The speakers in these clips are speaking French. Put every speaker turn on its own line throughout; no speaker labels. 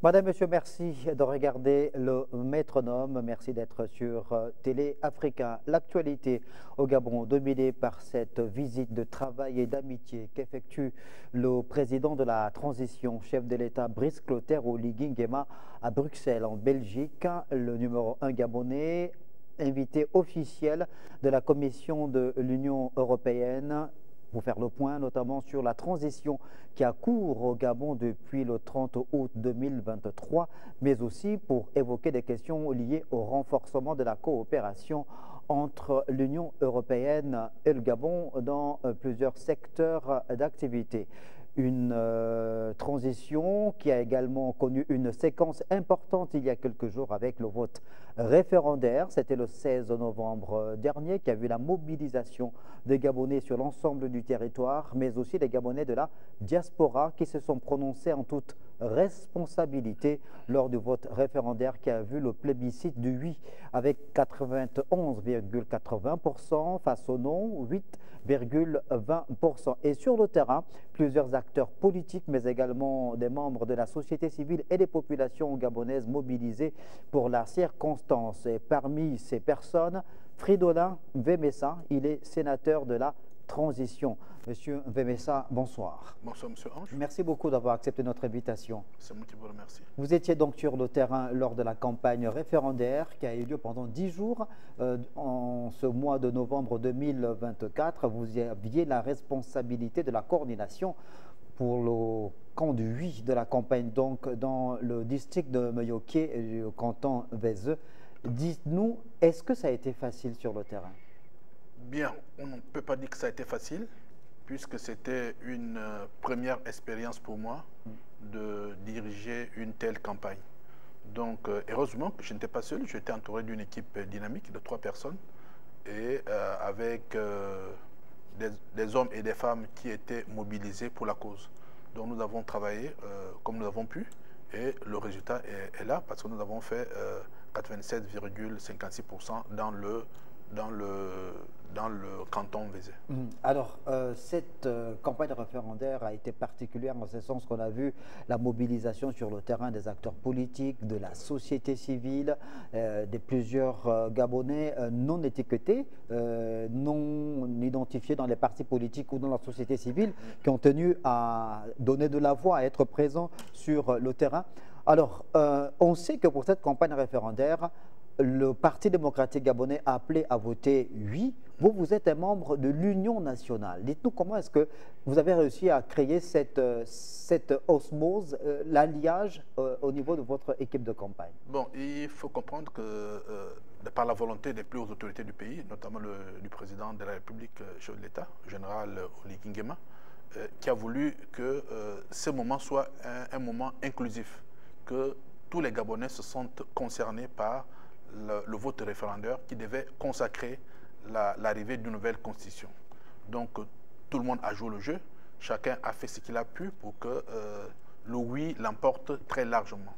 Madame, Monsieur, merci de regarder le métronome. Merci d'être sur Télé Africa. L'actualité au Gabon, dominée par cette visite de travail et d'amitié qu'effectue le président de la transition, chef de l'État Brice Clotaire Oligui Nguema à Bruxelles, en Belgique. Le numéro 1 gabonais, invité officiel de la Commission de l'Union européenne, pour faire le point notamment sur la transition qui a cours au Gabon depuis le 30 août 2023, mais aussi pour évoquer des questions liées au renforcement de la coopération entre l'Union européenne et le Gabon dans plusieurs secteurs d'activité. Une transition qui a également connu une séquence importante il y a quelques jours avec le vote référendaire. C'était le 16 novembre dernier qui a vu la mobilisation des Gabonais sur l'ensemble du territoire, mais aussi des Gabonais de la diaspora qui se sont prononcés en toute responsabilité lors du vote référendaire qui a vu le plébiscite du oui avec 91,80% face au non 8,20%. Et sur le terrain, plusieurs acteurs politiques mais également des membres de la société civile et des populations gabonaises mobilisées pour la circonstance. Et parmi ces personnes, Fridolin Mvemessa, il est sénateur de la transition. Monsieur Mvemessa, bonsoir.
Bonsoir, Monsieur Ange.
Merci beaucoup d'avoir accepté notre invitation.
C'est moi qui vous remercie.
Vous étiez donc sur le terrain lors de la campagne référendaire qui a eu lieu pendant 10 jours en ce mois de novembre 2024. Vous aviez la responsabilité de la coordination pour le camp du oui de la campagne, donc dans le district de Meyoké et le canton Vezeux. Dites-nous, est-ce que ça a été facile sur le terrain?
Bien, on ne peut pas dire que ça a été facile, puisque c'était une première expérience pour moi de diriger une telle campagne. Donc, heureusement que je n'étais pas seul, j'étais entouré d'une équipe dynamique de 3 personnes, et avec des hommes et des femmes qui étaient mobilisés pour la cause. Donc, nous avons travaillé comme nous avons pu, et le résultat est là, parce que nous avons fait 87,56% dans le canton Vezeux.
Alors, cette campagne référendaire a été particulière en ce sens qu'on a vu la mobilisation sur le terrain des acteurs politiques, de la société civile, de plusieurs Gabonais non étiquetés, non identifiés dans les partis politiques ou dans la société civile, qui ont tenu à donner de la voix, à être présents sur le terrain. Alors, on sait que pour cette campagne référendaire, le Parti démocratique gabonais a appelé à voter oui. Vous êtes un membre de l'Union nationale. Dites-nous comment est-ce que vous avez réussi à créer cette osmose, l'alliage au niveau de votre équipe de campagne?
Bon, il faut comprendre que de par la volonté des plus hautes autorités du pays, notamment du président de la République, chef de l'État, général Oligui Nguema, qui a voulu que ce moment soit un moment inclusif, que tous les Gabonais se sentent concernés par le vote référendaire qui devait consacrer l'arrivée d'une nouvelle constitution. Donc tout le monde a joué le jeu, chacun a fait ce qu'il a pu pour que le oui l'emporte très largement.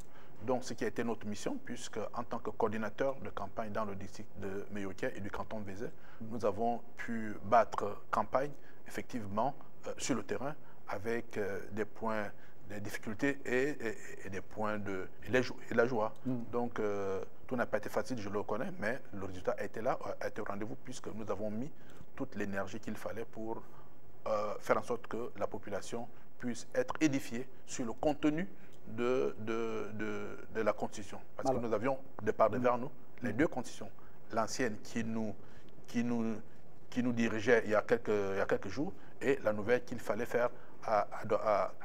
Donc ce qui a été notre mission, puisque en tant que coordinateur de campagne dans le district de Meyoké et du canton Vezeux, nous avons pu battre campagne effectivement sur le terrain avec des difficultés et des points et la joie. Donc, tout n'a pas été facile, je le reconnais, mais le résultat a été là, a été au rendez-vous, puisque nous avons mis toute l'énergie qu'il fallait pour faire en sorte que la population puisse être édifiée sur le contenu de la Constitution. Parce que nous avions, de part devers nous, les 2 constitutions. L'ancienne qui nous dirigeait il y a quelques jours, et la nouvelle qu'il fallait faire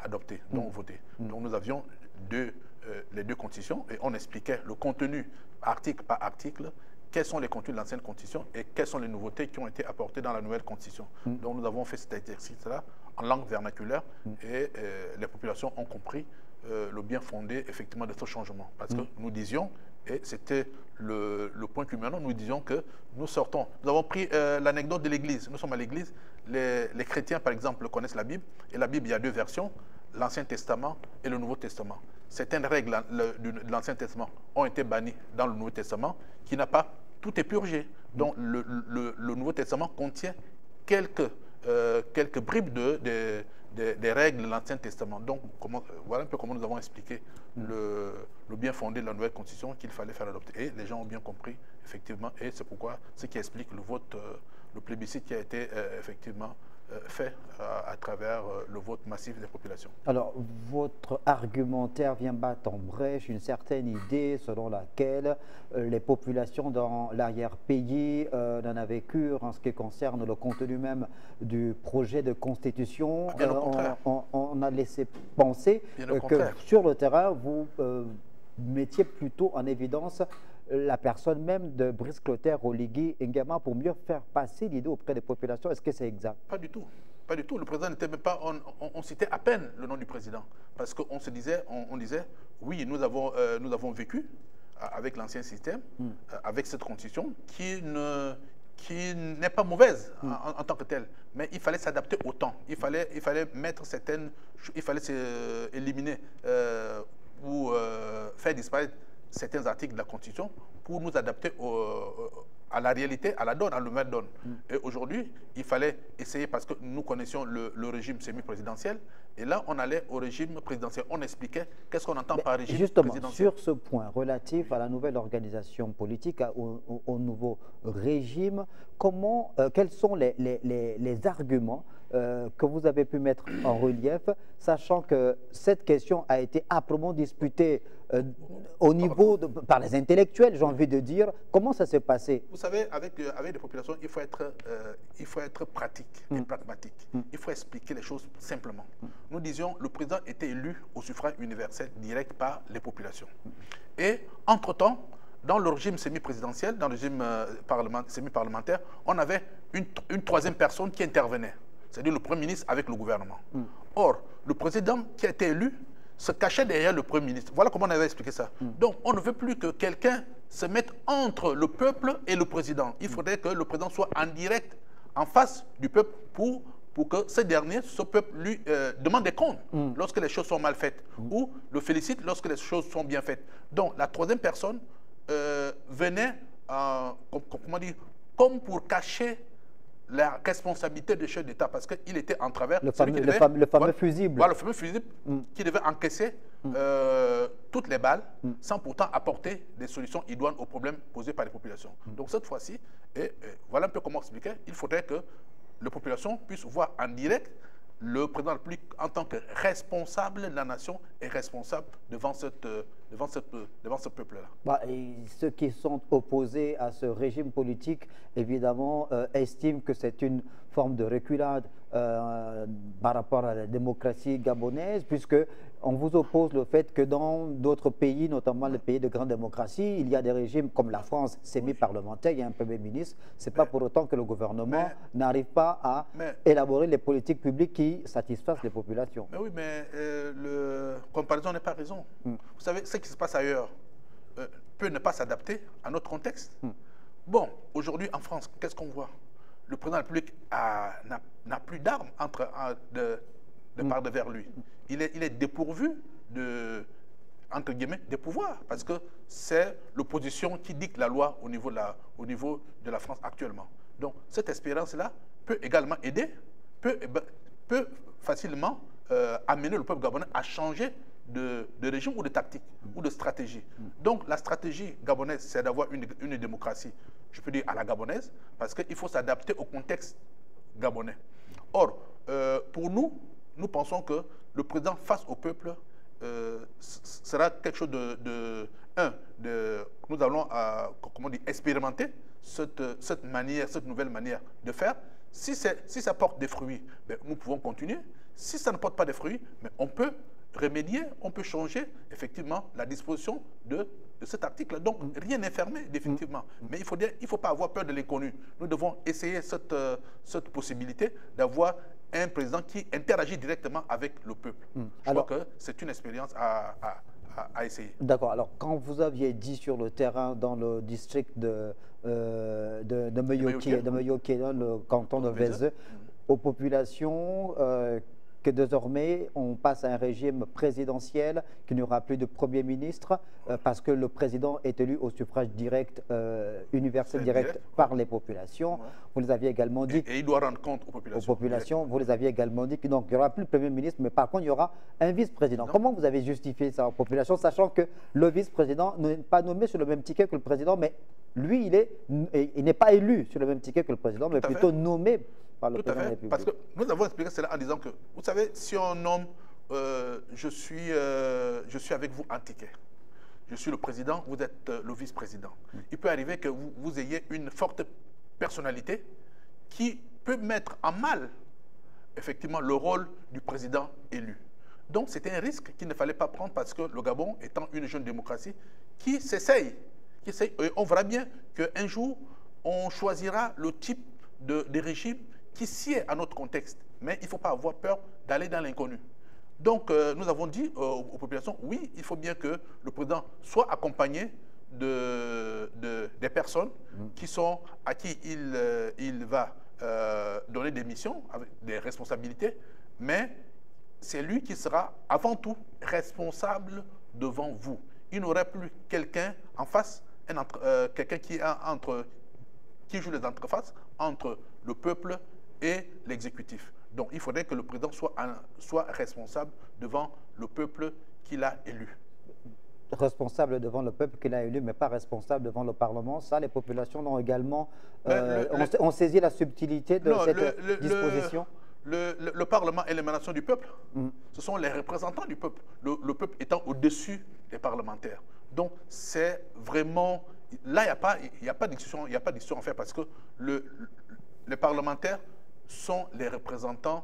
adopter, donc voter. Donc nous avions les 2 constitutions et on expliquait le contenu article par article, quels sont les contenus de l'ancienne constitution et quelles sont les nouveautés qui ont été apportées dans la nouvelle constitution. Donc nous avons fait cet exercice-là en langue vernaculaire et les populations ont compris le bien fondé effectivement de ce changement. Parce que nous disions, et c'était le point culminant, nous disions que nous sortons. Nous avons pris l'anecdote de l'Église. Nous sommes à l'Église. Les chrétiens, par exemple, connaissent la Bible. Et la Bible, il y a 2 versions, l'Ancien Testament et le Nouveau Testament. Certaines règles de l'Ancien Testament ont été bannies dans le Nouveau Testament, qui n'a pas tout est purgé. Donc le Nouveau Testament contient quelques bribes des règles de l'Ancien Testament. Donc, voilà un peu comment nous avons expliqué le bien fondé de la nouvelle Constitution qu'il fallait faire adopter. Et les gens ont bien compris, effectivement, et c'est pourquoi ce qui explique le vote, le plébiscite qui a été effectivement fait à travers le vote massif des populations.
Alors, votre argumentaire vient battre en brèche une certaine idée selon laquelle les populations dans l'arrière-pays n'en avaient cure en ce qui concerne le contenu même du projet de constitution.
Bien au contraire.
On a laissé penser que sur le terrain, vous mettiez plutôt en évidence la personne même de Brice Clotaire Oligui Nguema pour mieux faire passer l'idée auprès des populations. Est-ce que c'est exact?
Pas du tout. Pas du tout. Le président n'était même pas... On citait à peine le nom du président. Parce qu'on se disait, on disait, oui, nous avons vécu avec l'ancien système, avec cette constitution, qui n'est pas mauvaise en tant que telle. Mais il fallait s'adapter au temps. Il fallait mettre certaines... Il fallait éliminer ou faire disparaître certains articles de la Constitution pour nous adapter à la réalité, à la donne, à la nouvelle donne. Et aujourd'hui, il fallait essayer, parce que nous connaissions le régime semi-présidentiel, et là, on allait au régime présidentiel. On expliquait qu'est-ce qu'on entend par régime présidentiel.
Justement, sur ce point relatif à la nouvelle organisation politique, au nouveau régime, quels sont les arguments que vous avez pu mettre en relief, sachant que cette question a été âprement disputée au niveau par les intellectuels, j'ai envie de dire. Comment ça s'est passé?
Vous savez, avec les populations, il faut être pratique et pragmatique. Il faut expliquer les choses simplement. Nous disions, le président était élu au suffrage universel direct par les populations. Et entre-temps, dans le régime semi-présidentiel, dans le régime semi-parlementaire, on avait une troisième personne qui intervenait, c'est-à-dire le Premier ministre avec le gouvernement. Or, le président qui a été élu se cachait derrière le Premier ministre. Voilà comment on avait expliqué ça. Donc, on ne veut plus que quelqu'un se mette entre le peuple et le président. Il faudrait que le président soit en direct, en face du peuple, pour que ce peuple lui demande des comptes lorsque les choses sont mal faites, ou le félicite lorsque les choses sont bien faites. Donc, la troisième personne venait, comment dire, comme pour cacher la responsabilité du chef d'État, parce qu'il était en travers.
Le fameux fusible.
Voilà, le fameux fusible qui devait encaisser toutes les balles sans pourtant apporter des solutions idoines aux problèmes posés par les populations. Donc cette fois-ci, voilà un peu comment expliquer, il faudrait que les populations puissent voir en direct le président de la République en tant que responsable de la nation et responsable devant ce peuple-là.
Ceux qui sont opposés à ce régime politique, évidemment, estiment que c'est une forme de reculade par rapport à la démocratie gabonaise, puisque on vous oppose le fait que dans d'autres pays, notamment les pays de grande démocratie, il y a des régimes comme la France semi-parlementaire, il y a un Premier ministre. Ce n'est pas pour autant que le gouvernement n'arrive pas à élaborer les politiques publiques qui satisfassent les populations.
Mais oui, mais comparaison n'est pas raison. Vous savez, ce qui se passe ailleurs peut ne pas s'adapter à notre contexte. Bon, aujourd'hui en France, qu'est-ce qu'on voit? Le président de la République n'a plus d'armes de part de vers lui. Il est dépourvu entre guillemets, des pouvoirs, parce que c'est l'opposition qui dicte la loi au niveau de la France actuellement. Donc, cette expérience-là peut également aider, peut facilement amener le peuple gabonais à changer de régime ou de tactique ou de stratégie. Donc, la stratégie gabonaise, c'est d'avoir une démocratie, je peux dire à la gabonaise, parce qu'il faut s'adapter au contexte gabonais. Or, pour nous pensons que le président face au peuple sera quelque chose nous allons comment dire, expérimenter cette nouvelle manière de faire. Si ça porte des fruits, ben, nous pouvons continuer. Si ça ne porte pas des fruits, mais on peut remédier, on peut changer effectivement la disposition de cet article. Donc, rien n'est fermé, définitivement. Mais il ne faut pas avoir peur de l'inconnu. Nous devons essayer cette possibilité d'avoir un président qui interagit directement avec le peuple. Je crois que c'est une expérience à essayer.
D'accord. Alors, quand vous aviez dit sur le terrain dans le district de Meyoké, dans le canton de Vezeu, aux populations que désormais on passe à un régime présidentiel, qu'il n'y aura plus de Premier ministre, parce que le président est élu au suffrage direct, universel direct par les populations. Vous les aviez également dit.
Et il doit rendre compte aux populations.
Vous les aviez également dit qu'il n'y aura plus de Premier ministre, mais par contre il y aura un vice-président. Comment vous avez justifié ça aux populations, sachant que le vice-président n'est pas nommé sur le même ticket que le président, mais lui, il n'est pas élu sur le même ticket que le président, mais plutôt nommé par le président de la République.
Parce que nous avons expliqué cela en disant que, vous savez, si on nomme, je suis avec vous en ticket, je suis le président, vous êtes le vice-président. Il peut arriver que vous ayez une forte personnalité qui peut mettre en mal, effectivement, le rôle du président élu. Donc, c'était un risque qu'il ne fallait pas prendre parce que le Gabon, étant une jeune démocratie, qui s'essaye. Et on verra bien qu'un jour, on choisira le type de régime qui sied à notre contexte. Mais il ne faut pas avoir peur d'aller dans l'inconnu. Donc, nous avons dit aux populations, oui, il faut bien que le président soit accompagné des personnes à qui il va donner des missions, avec des responsabilités, mais c'est lui qui sera avant tout responsable devant vous. Il n'aurait plus quelqu'un en face, quelqu'un qui joue les entrefaces entre le peuple et l'exécutif. Donc, il faudrait que le président soit responsable devant le peuple qu'il a élu.
Responsable devant le peuple qu'il a élu, mais pas responsable devant le Parlement. Ça, les populations ont également ont saisi la subtilité de cette disposition.
Le Parlement est l'émanation du peuple. Ce sont les représentants du peuple. Le peuple étant au-dessus des parlementaires. Donc, c'est vraiment... Là, il n'y a pas de discussion à faire parce que les parlementaires sont les représentants,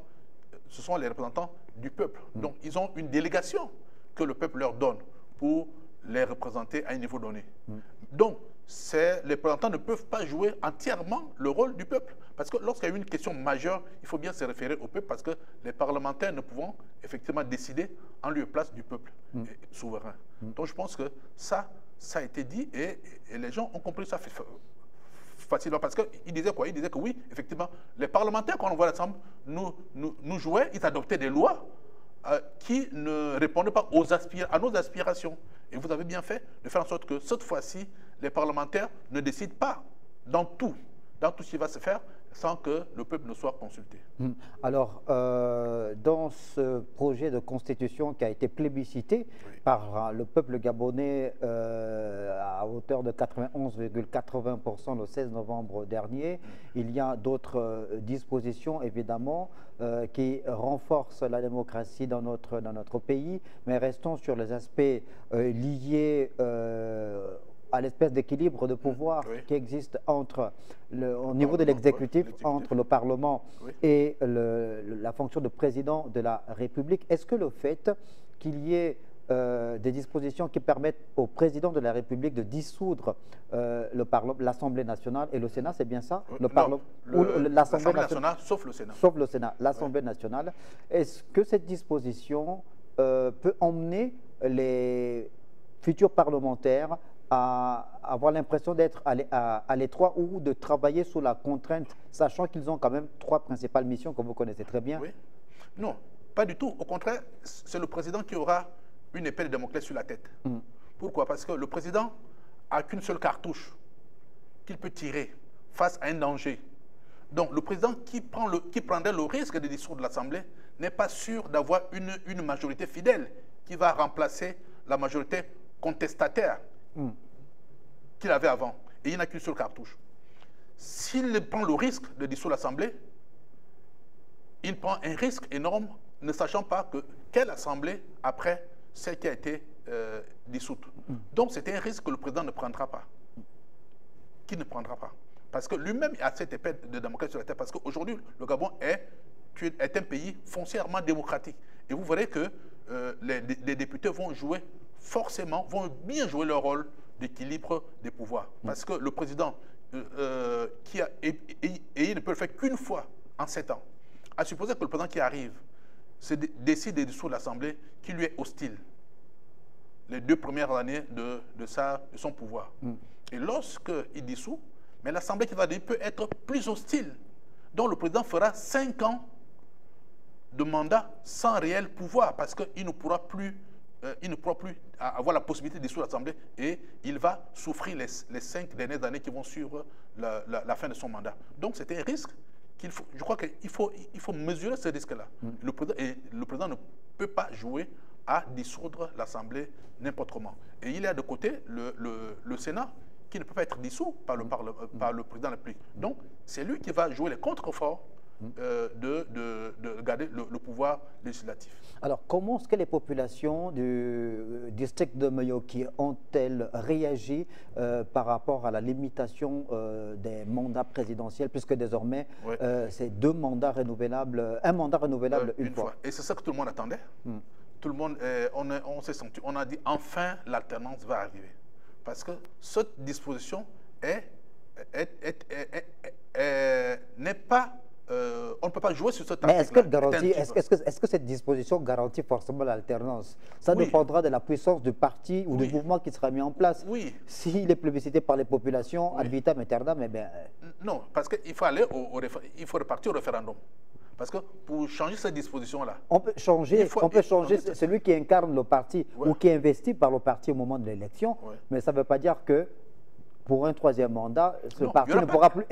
ce sont les représentants du peuple. Donc, ils ont une délégation que le peuple leur donne pour les représenter à un niveau donné. Donc, les représentants ne peuvent pas jouer entièrement le rôle du peuple. Parce que lorsqu'il y a une question majeure, il faut bien se référer au peuple parce que les parlementaires ne pouvant effectivement décider en lieu et place du peuple souverain. Donc, je pense que ça a été dit et les gens ont compris ça facilement. Parce qu'ils disaient quoi? Ils disaient que oui, effectivement, les parlementaires, quand on voit l'Assemblée, nous jouaient, ils adoptaient des lois qui ne répondaient pas à nos aspirations. Et vous avez bien fait de faire en sorte que cette fois-ci, les parlementaires ne décident pas dans tout ce qui va se faire sans que le peuple ne soit consulté.
Alors, dans ce projet de constitution qui a été plébiscité par le peuple gabonais à hauteur de 91,80% le 16 novembre dernier, il y a d'autres dispositions, évidemment, qui renforcent la démocratie dans notre pays, mais restons sur les aspects liés à l'espèce d'équilibre de pouvoir qui existe au niveau de l'exécutif, entre le Parlement et la fonction de président de la République. Est-ce que le fait qu'il y ait des dispositions qui permettent au président de la République de dissoudre l'Assemblée nationale et le Sénat, c'est bien ça?
L'Assemblée nationale, sauf le Sénat.
Sauf le Sénat, l'Assemblée nationale. Est-ce que cette disposition peut emmener les futurs parlementaires à avoir l'impression d'être à l'étroit ou de travailler sous la contrainte, sachant qu'ils ont quand même 3 principales missions que vous connaissez très bien?
Non, pas du tout. Au contraire, c'est le président qui aura une épée de Damoclès sur la tête. Pourquoi? Parce que le président n'a qu'une seule cartouche qu'il peut tirer face à un danger. Donc, le président qui prendrait le risque de dissoudre l'Assemblée n'est pas sûr d'avoir une majorité fidèle qui va remplacer la majorité contestataire qu'il avait avant. Et il n'a qu'une seule cartouche. S'il prend le risque de dissoudre l'Assemblée, il prend un risque énorme, ne sachant pas quelle Assemblée après celle qui a été dissoute. Donc c'est un risque que le président ne prendra pas. Qu'il ne prendra pas. Parce que lui-même a cette épée de Damoclès sur la tête. Parce qu'aujourd'hui, le Gabon est un pays foncièrement démocratique. Et vous verrez que les députés vont bien jouer leur rôle d'équilibre des pouvoirs. Parce que le président, il ne peut le faire qu'une fois en 7 ans. À supposer que le président qui arrive décide de dissoudre l'Assemblée qui lui est hostile les 2 premières années de son pouvoir. Et lorsqu'il dissout, mais l'Assemblée qui va venir peut être plus hostile. Donc le président fera 5 ans de mandat sans réel pouvoir parce qu'il ne pourra plus avoir la possibilité de dissoudre l'Assemblée et il va souffrir les 5 dernières années qui vont suivre la fin de son mandat. Donc c'est un risque je crois qu'il faut mesurer ce risque-là. Le président ne peut pas jouer à dissoudre l'Assemblée n'importe comment. Et il y a de côté le Sénat qui ne peut pas être dissous par le président de la République. Donc c'est lui qui va jouer les contre-forts de garder le pouvoir législatif.
Alors, comment est-ce que les populations du district de Moyoki ont-elles réagi par rapport à la limitation des mandats présidentiels, puisque désormais, c'est 2 mandats renouvelables, un mandat renouvelable une fois.
Et c'est ça que tout le monde attendait. Tout le monde, on s'est senti, on a dit enfin l'alternance va arriver. Parce que cette disposition n'est pas... on ne peut pas jouer sur ce
Mais est-ce que cette disposition garantit forcément l'alternance? Ça dépendra de la puissance du parti ou du mouvement qui sera mis en place.
Oui.
S'il est plébiscité par les populations, ad vitam aeternam, eh bien...
Non, parce qu'il faut aller il faut repartir au référendum. Parce que pour changer cette disposition-là...
On peut changer, celui qui incarne le parti ou qui est investi par le parti au moment de l'élection, mais ça ne veut pas dire que pour un 3e mandat, ce parti ne pourra plus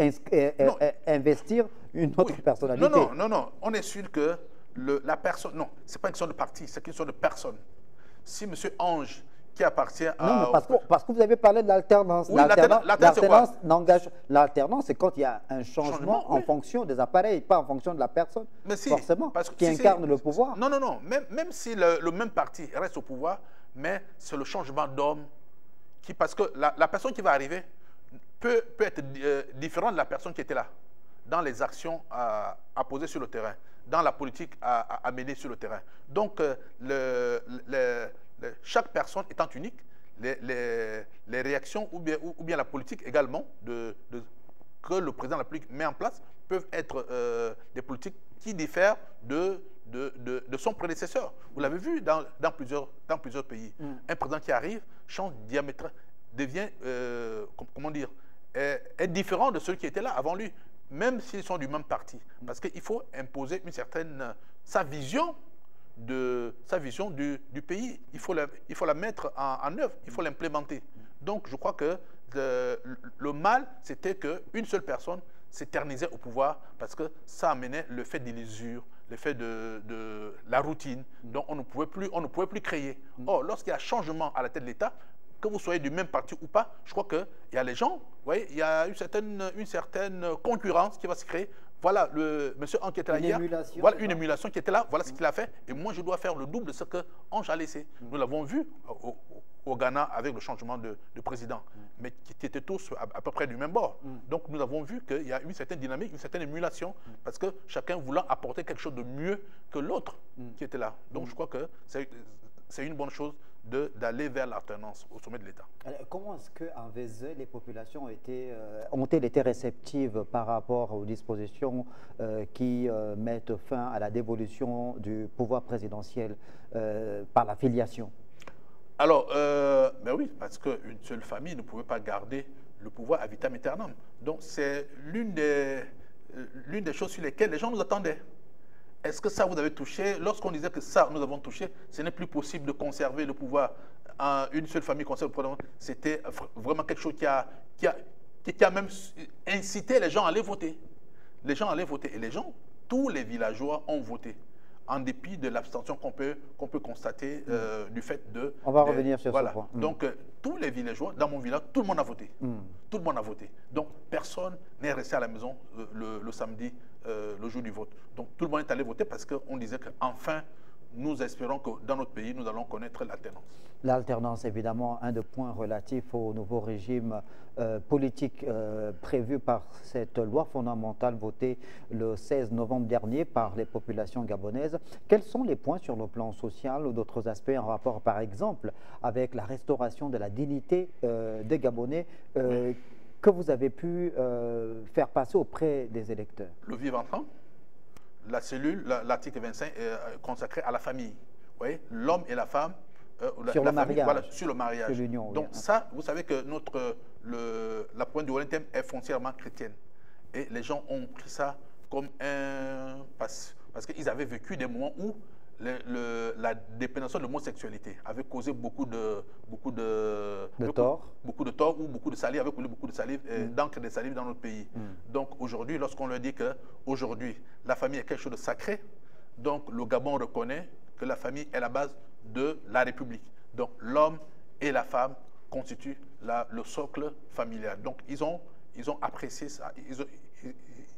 investir une autre personnalité.
Non. On est sûr que la personne... Non, ce n'est pas une question de parti, c'est une question de personne. Si M. Ange, qui appartient à...
Non, mais parce que vous avez parlé de l'alternance.
Oui,
l'alternance, c'est quand il y a un changement en fonction des appareils, pas en fonction de la personne, forcément, qui incarne le pouvoir.
Non. Même si le même parti reste au pouvoir, mais c'est le changement d'homme parce que la personne qui va arriver peut être différente de la personne qui était là, dans les actions à poser sur le terrain, dans la politique à mener sur le terrain. Donc, chaque personne étant unique, les réactions ou bien la politique également que le président de la République met en place peuvent être des politiques qui diffèrent de son prédécesseur. Vous l'avez vu dans plusieurs pays. Un président qui arrive change diamétralement, devient, comment dire, est différent de celui qui était là avant lui, même s'ils sont du même parti. Parce qu'il faut imposer sa vision du pays. Il faut la mettre en œuvre, il faut l'implémenter. Donc je crois que le mal, c'était qu'une seule personne s'éternisait au pouvoir parce que ça amenait le fait de l'usure, le fait de la routine. Donc on ne pouvait plus créer. Or, lorsqu'il y a changement à la tête de l'État, que vous soyez du même parti ou pas, je crois qu'il y a les gens, vous voyez, il y a une certaine concurrence qui va se créer. Voilà, le monsieur Ange qui était là hier, voilà une émulation qui était là, voilà ce qu'il a fait, et moi je dois faire le double de ce que Ange a laissé. Nous l'avons vu au Ghana avec le changement de président, mais qui étaient tous à peu près du même bord. Donc nous avons vu qu'il y a une certaine dynamique, une certaine émulation, parce que chacun voulant apporter quelque chose de mieux que l'autre qui était là. Donc je crois que c'est une bonne chose d'aller vers l'alternance au sommet de l'État.
Comment est-ce qu'en VZE, les populations ont-elles été réceptives par rapport aux dispositions qui mettent fin à la dévolution du pouvoir présidentiel par la filiation?
Alors, ben oui, parce qu'une seule famille ne pouvait pas garder le pouvoir à vitam aeternam. Donc, c'est l'une des choses sur lesquelles les gens nous attendaient. Est-ce que ça vous avez touché? Lorsqu'on disait que ça, nous avons touché, ce n'est plus possible de conserver le pouvoir. Une seule famille conserve le pouvoir. C'était vraiment quelque chose qui a même incité les gens à aller voter. Les gens allaient voter. Et les gens, tous les villageois ont voté, en dépit de l'abstention qu'on peut constater du fait de...
On va revenir sur ce point.
Donc, tous les villageois, dans mon village, tout le monde a voté. Tout le monde a voté. Donc, personne n'est resté à la maison le samedi, le jour du vote. Donc, tout le monde est allé voter parce qu'on disait qu'enfin, nous espérons que dans notre pays, nous allons connaître l'alternance. L'alternance,
évidemment, un des points relatifs au nouveau régime politique prévu par cette loi fondamentale votée le 16 novembre dernier par les populations gabonaises. Quels sont les points sur le plan social ou d'autres aspects en rapport, par exemple, avec la restauration de la dignité des Gabonais que vous avez pu faire passer auprès des électeurs?
Le vivre ensemble. La cellule, l'article 25 est consacré à la famille. Vous voyez, l'homme et la femme,
sur le mariage.
Voilà, sur le mariage.
Sur l'union.
Donc ça, vous savez que la pointe du Wellington est foncièrement chrétienne. Et les gens ont pris ça comme un... Parce parce qu'ils avaient vécu des moments où la dépénalisation de l'homosexualité avait causé beaucoup de
tort
ou beaucoup de salive, avait coulé beaucoup de salive, d'encre de salive dans notre pays. Donc aujourd'hui, lorsqu'on leur dit que aujourd'hui la famille est quelque chose de sacré, donc le Gabon reconnaît que la famille est la base de la République. Donc l'homme et la femme constituent le socle familial. Donc ils ont apprécié ça.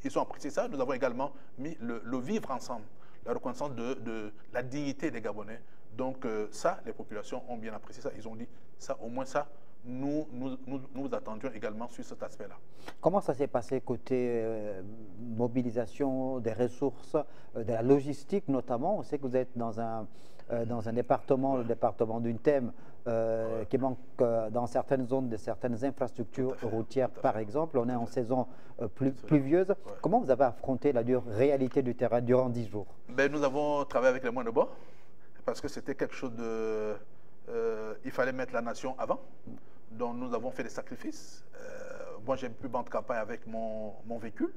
Ils ont apprécié ça. Nous avons également mis le vivre ensemble, la reconnaissance de la dignité des Gabonais. Donc ça, les populations ont bien apprécié ça. Ils ont dit ça, au moins ça, nous attendions également sur cet aspect-là.
Comment ça s'est passé côté mobilisation des ressources, de la logistique notamment? On sait que vous êtes dans un département, le département d'Untem, qui manque dans certaines zones de certaines infrastructures routières, par exemple. On est en saison pluvieuse. Comment vous avez affronté la dure réalité du terrain durant 10 jours?
Nous avons travaillé avec les moyens de bord, parce que c'était quelque chose de... il fallait mettre la nation avant. Donc nous avons fait des sacrifices. Moi j'ai pu battre campagne avec mon véhicule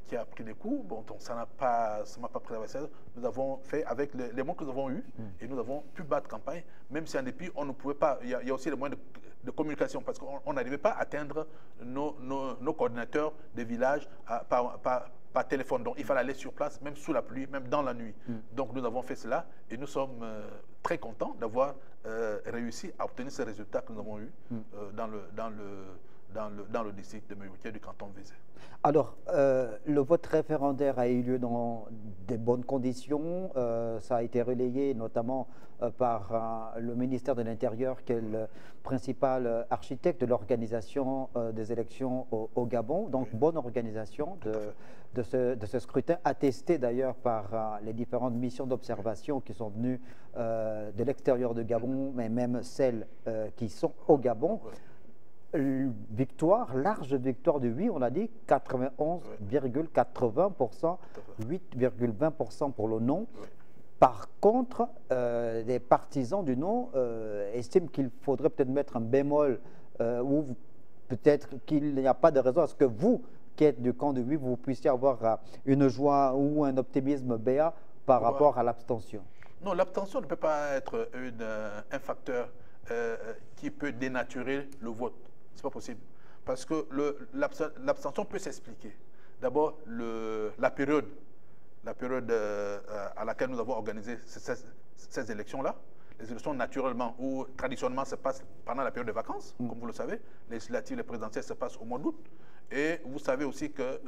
qui a pris des coups. Bon, donc ça m'a pas pris la vaisselle. Nous avons fait avec les moyens que nous avons eus et nous avons pu battre campagne, même si en dépit on ne pouvait pas. Il y a aussi les moyens de communication, parce qu'on n'arrivait pas à atteindre nos coordinateurs des villages par téléphone. Donc il fallait aller sur place, même sous la pluie, même dans la nuit. Donc nous avons fait cela et nous sommes très contents d'avoir réussi à obtenir ces résultats que nous avons eus dans le district de Meyoutier du canton de Vézé.
Alors, le vote référendaire a eu lieu dans de bonnes conditions. Ça a été relayé notamment par le ministère de l'Intérieur, qui est le principal architecte de l'organisation des élections au Gabon. Donc, bonne organisation de ce scrutin, attesté d'ailleurs par les différentes missions d'observation qui sont venues de l'extérieur du Gabon, mais même celles qui sont au Gabon. Victoire, large victoire de oui, on a dit 91,80%, 8,20% pour le non. Par contre, les partisans du non estiment qu'il faudrait peut-être mettre un bémol ou peut-être qu'il n'y a pas de raison à ce que vous, qui êtes du camp de oui, vous puissiez avoir une joie ou un optimisme béat par rapport à l'abstention.
Non, l'abstention ne peut pas être un facteur qui peut dénaturer le vote. Ce n'est pas possible. Parce que l'abstention peut s'expliquer. D'abord, la période à laquelle nous avons organisé ces élections-là, les élections naturellement ou traditionnellement se passent pendant la période de vacances, comme vous le savez. Les législatives, les présidentielles se passent au mois d'août. Et vous savez aussi que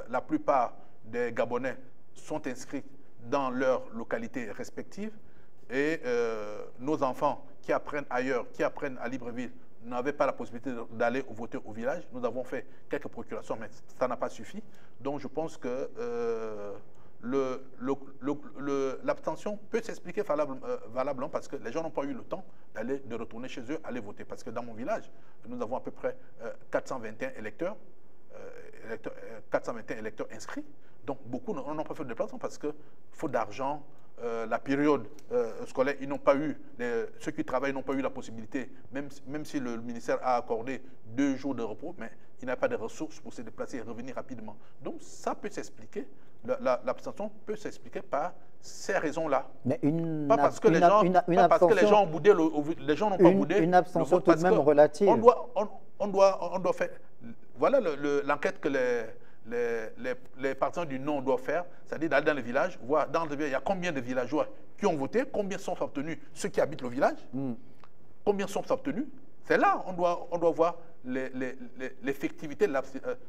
la plupart des Gabonais sont inscrits dans leurs localités respectives. Et nos enfants qui apprennent ailleurs, qui apprennent à Libreville, n'avaient pas la possibilité d'aller voter au village. Nous avons fait quelques procurations, mais ça n'a pas suffi. Donc je pense que l'abstention peut s'expliquer valablement parce que les gens n'ont pas eu le temps de retourner chez eux, aller voter. Parce que dans mon village, nous avons à peu près 421 électeurs, 421 électeurs inscrits. Donc beaucoup n'ont pas fait de déplacement parce que faute d'argent, la période scolaire, ils n'ont pas eu, ceux qui travaillent n'ont pas eu la possibilité, même si le ministère a accordé 2 jours de repos, mais il n'a pas de ressources pour se déplacer et revenir rapidement. Donc ça peut s'expliquer, l'abstention peut s'expliquer par ces raisons-là.
Mais
pas parce que les gens ont boudé, les gens n'ont pas boudé.
Une abstention tout de même relative.
On doit faire, voilà l'enquête que les partisans du non doivent faire, c'est-à-dire d'aller dans les villages, voir dans le village, il y a combien de villageois qui ont voté, combien sont obtenus ceux qui habitent le village, combien sont obtenus. C'est là on doit voir l'effectivité de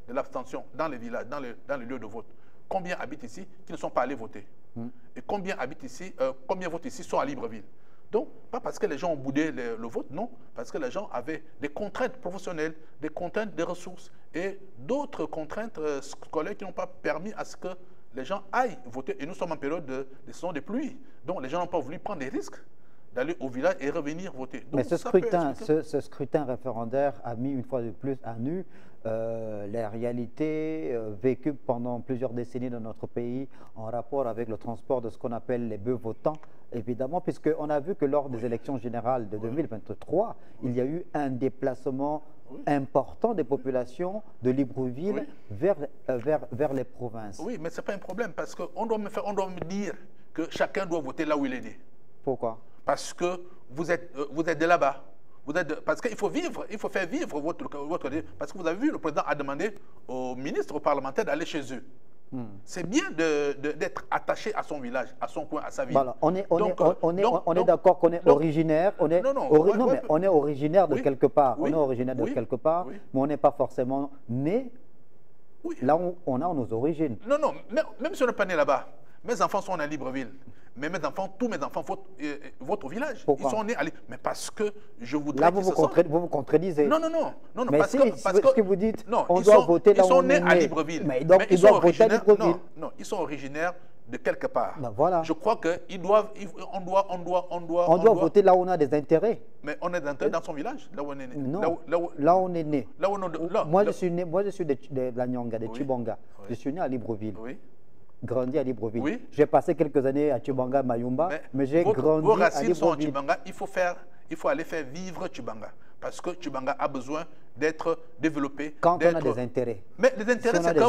l'abstention dans les villages, dans les lieux de vote. Combien habitent ici qui ne sont pas allés voter et combien habitent ici, combien votent ici sont à Libreville. Donc, pas parce que les gens ont boudé le vote, non, parce que les gens avaient des contraintes professionnelles, des contraintes de ressources et d'autres contraintes scolaires qui n'ont pas permis à ce que les gens aillent voter. Et nous sommes en période de saison de pluie. Donc, les gens n'ont pas voulu prendre des risques d'aller au village et revenir voter. Donc,
mais ce scrutin référendaire a mis une fois de plus à nu les réalités vécues pendant plusieurs décennies dans notre pays en rapport avec le transport de ce qu'on appelle les bœufs votants, évidemment, puisqu'on a vu que lors des élections générales de 2023, il y a eu un déplacement important des populations de Libreville vers les provinces.
Oui, mais ce n'est pas un problème parce qu'on doit me dire que chacun doit voter là où il est né.
Pourquoi?
Parce que vous êtes de là-bas. Parce qu'il faut vivre, il faut faire vivre votre... Parce que vous avez vu, le président a demandé aux ministres, aux parlementaires d'aller chez eux. C'est bien d'être attaché à son village, à son coin, à sa ville.
Voilà. On est d'accord qu'on est originaire. On est originaire de quelque part. On est originaire de quelque part, mais on n'est pas forcément né là où on a nos origines.
Non, non, même si on n'est pas né là-bas, mes enfants sont à Libreville. Mais mes enfants, tous mes enfants votent au village.
Pourquoi?
Ils sont nés à Libreville. Mais parce que je voudrais.
Là, vous vous contredisez.
Non, non, non. Non,
mais
parce
que vous dites,
non,
on doit voter là où on est né.
Ils sont nés à Libreville.
Mais donc, ils doivent voter à Libreville.
Non, non, ils sont originaires de quelque part.
Ben voilà.
Je crois qu'on doit
voter là où on a des intérêts.
Mais on a des intérêts dans son village, là où on est né.
Non, là où on est né. Moi, je suis de la Nyanga, de Chibanga. Je suis né à Libreville.
Oui.
Grandi à Libreville.
Oui.
J'ai passé quelques années à Chibanga, Mayumba, mais j'ai grandi
vos
à
racines
Libreville.
sont à Chibanga, il faut aller faire vivre Chibanga. Parce que Chibanga a besoin d'être développé.
Quand on a des intérêts.
Mais les intérêts, c'est quand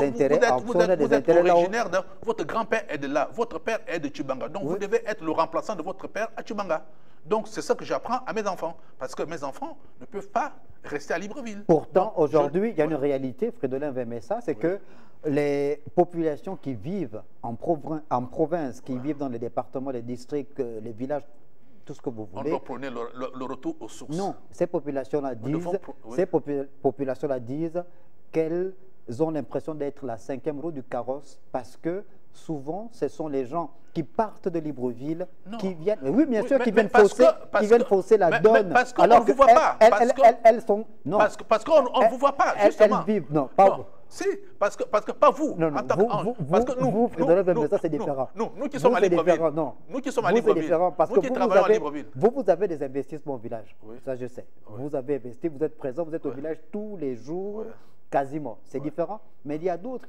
vous êtes originaire de... Votre grand-père est de là, votre père est de Chibanga. Donc vous devez être le remplaçant de votre père à Chibanga. Donc c'est ça que j'apprends à mes enfants. Parce que mes enfants ne peuvent pas rester à Libreville.
Pourtant, aujourd'hui, il y a une réalité, Fridolin Vemessa, c'est que les populations qui vivent en province, qui vivent dans les départements, les districts, les villages, tout ce que vous voulez.
On doit prôner le retour aux sources.
Non, ces populations-là disent, qu'elles ont l'impression d'être la 5e roue du carrosse parce que souvent, ce sont les gens qui partent de Libreville, qui viennent, oui, bien sûr, qui viennent fausser la donne.
Parce qu'on ne vous voit pas.
Elles sont, non.
Parce qu'on ne vous voit pas, justement.
Elles vivent, non, pas vous.
Si, parce que pas vous.
Non, non,
parce que nous,
ça c'est différent.
Nous qui sommes à Libreville. Nous qui sommes à Libreville.
Parce que
nous qui travaillons à Libreville.
Vous avez des investissements au village. Ça, je sais. Vous avez investi, vous êtes présent, vous êtes au village tous les jours, quasiment. C'est différent. Mais il y a d'autres